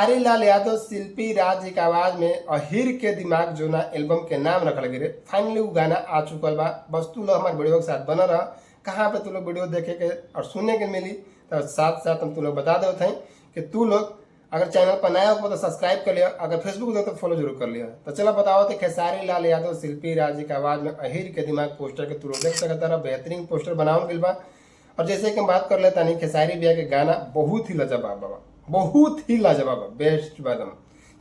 खेसारी लाल यादव शिल्पी राज जी के आवाज में अहिर के दिमाग जो ना एल्बम के नाम रखल गए फाइनली वो गाना आ चुकल बा। बस तू लोग हमारे वीडियो के साथ बना रहा। कहाँ पे तू लोग वीडियो देखे के और सुनने के मिली तो साथ साथ हम तू लोग बता देते हैं कि तू लोग अगर चैनल पर नया हो तो सब्सक्राइब कर लिया, अगर फेसबुक हो तो फॉलो जरूर कर लिया। तो चलो बताओ तो खेसारी लाल यादव शिल्पी राज जी के आवाज में अहिर के दिमाग पोस्टर के तू लोग देख सकता रहा। बेहतरीन पोस्टर बनाओ गया बा। और जैसे कि हम बात कर लेता नहीं, खेसारी भैया के गाना बहुत ही लाजवाब बाबा, बहुत ही लाजवाब, बेस्ट बादम।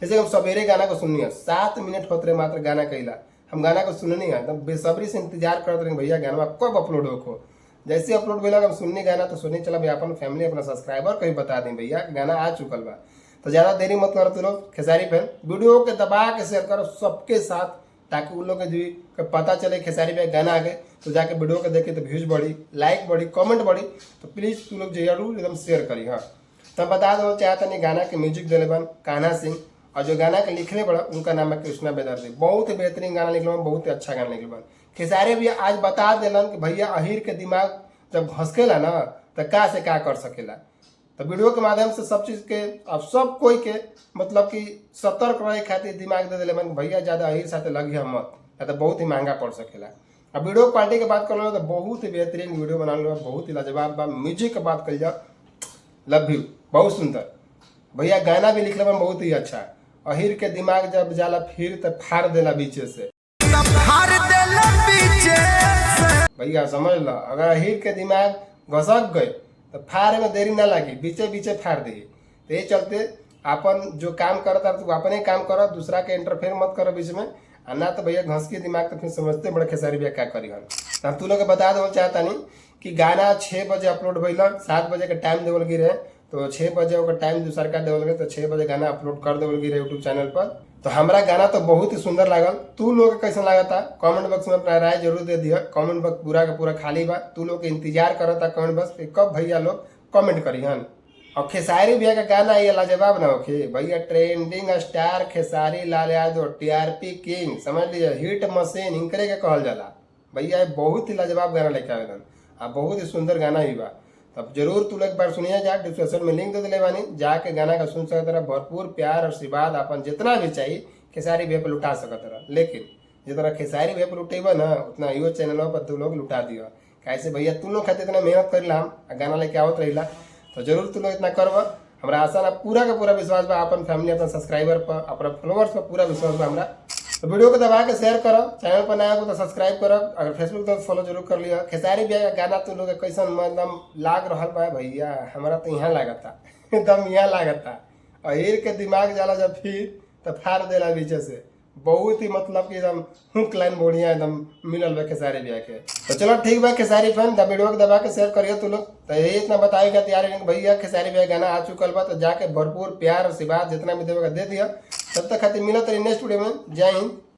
जैसे हम सवेरे गाना को सुननी है, 7 मिनट होते रहे मात्र गाना कहला, हम गाना को सुननी है एकदम बेसब्री से इंतजार करते रहे भैया गाना कब अपलोड हो। जैसे अपलोड भेला हम सुननी गाना तो सुनी चला भैया अपन फैमिली अपना सब्सक्राइबर कहीं बता दें भैया गाना आ चुकल बा। तो ज़्यादा देरी मत करो तू लोग खेसारी फैन, वीडियो के दबा के शेयर करो सबके साथ ताकि उन लोग के पता चले खेसारी भैया गाना आ गए तो जाके वीडियो के देखे तो व्यूज बढ़ी, लाइक बढ़ी, कमेंट बढ़ी। तो प्लीज़ तू लोग जरूर एकदम शेयर करी। हाँ तो बता दो चाहता नहीं गाना के म्यूजिक दिले बन कान्हा सिंह और जो गाना के लिखले बड़ा उनका नाम है कृष्णा बेदर्दी। बहुत ही बेहतरीन गाना लिखल बन, बहुत ही अच्छा गाना लिखल बन। खेसारी भैया आज बता दिलन कि भैया अहिर के दिमाग जब घसकेला ना तो का से का कर सकेला। तो वीडियो के माध्यम से सब चीज के अब सब कोई के मतलब कि सतर्क रहे खातिर दिमाग दे दिले मन भैया ज्यादा अहिर साथे लगी मत, या तो बहुत ही महंगा पड़ सकेला। अब वीडियो क्वालिटी के बात कर लो तो बहुत ही बेहतरीन वीडियो बना लो, बहुत ही लाजवाब बा। म्यूजिक के बात कर जाओ, लव यू, बहुत सुंदर भैया। गाना भी लिखले बन बहुत ही अच्छा। अहिर के दिमाग जब जाला फिर तो फाड़ देला बीचे से भैया, समझ लो। अगर अहिर के दिमाग घसक गए तो फाड़ में देरी ना लगी, बीचे बीचे फाड़ दी। तो ये चलते अपन जो काम करता तू अपने काम करो, दूसरा के इंटरफेयर मत करो बीच में। ना तो भैया घस के दिमाग तो फिर समझते बड़े खेसारी भैया क्या करी हम। तो तू लोग बता दो चाहता नहीं कि गाना 6 बजे अपलोड भैल, 7 बजे का टाइम देवल गिर है तो 6 बजे ओकर टाइम दूसरा का देवल गए तो 6 बजे गाना अपलोड कर देवल गिर यूट्यूब चैनल पर। तो हमारा गाना तो बहुत ही सुंदर लागल। तू लोग कैसा लगा था कमेंट बॉक्स में अपना राय जरूर दे दिया। कमेंट बॉक्स पूरा का पूरा खाली बा, तू लोग इंतजार करता कमेंट बॉक्स कब भैया लोग कमेंट करी हन। और खेसारी भैया का गाना ये लाजवाब ना होखे भैया, trending star Khesari Lal Yadav TRP king, समझ लीजिए हिट मशीन इनकरे के कहल जाला भैया। बहुत ही लाजवाब गाना लेके आवेदन अब, बहुत ही सुंदर गाना ही बा। तब जरूर तू लोग बार सुनिए, जा डिस्क्रिप्शन में लिंक दे दिले बानी, जाके गाना का सुन सकते रह। भरपूर प्यार और आशीर्वाद अपन जितना भी चाहिए खेसारी भैया पर लुटा सकते रह, लेकिन जितना खेसारी भैया पर लुटेबा ना उतना यो चैनलों पर तू लोग लुटा दियो। कैसे भैया तू लोग खाते इतना मेहनत करेला हम गाना लेके आवत रहिला, तो जरूर तू लोग इतना करवा। हमारा आशा ना पूरा का पूरा विश्वास बा अपन फैमिली, अपन सब्सक्राइबर पर, अपना फॉलोअर्स पर पूरा विश्वास बा हमरा। तो वीडियो को दबा के शेयर करो, चैनल पर नया हो तो सब्सक्राइब करो, अगर फेसबुक तो फॉलो जरूर कर लिया। खेसारी भैया का गाना तू लोग कैसा एकदम लाग रहा बा भैया, हमारा तो यहाँ लागता एकदम यहाँ लागता। अहिर के दिमाग जाला जब फिर तो फाड़ देला बीचे से, बहुत ही मतलब कि एकदम हुक लाइन बढ़िया एकदम मिलल बा खेसारी भैया के। तो चलो ठीक बा खेसारी फैन, वीडियो को दबा के शेयर करिए तू लोग। तो यही इतना बताएगा तैयार है भैया खेसारी भैया गाना आ चुकल बा, तो जाके भरपूर प्यार आशीर्वाद जितना भी देवेगा दे दिया। तब तक खातिर मिलत रही नेक्स्ट वीडियो में। जय हिंद।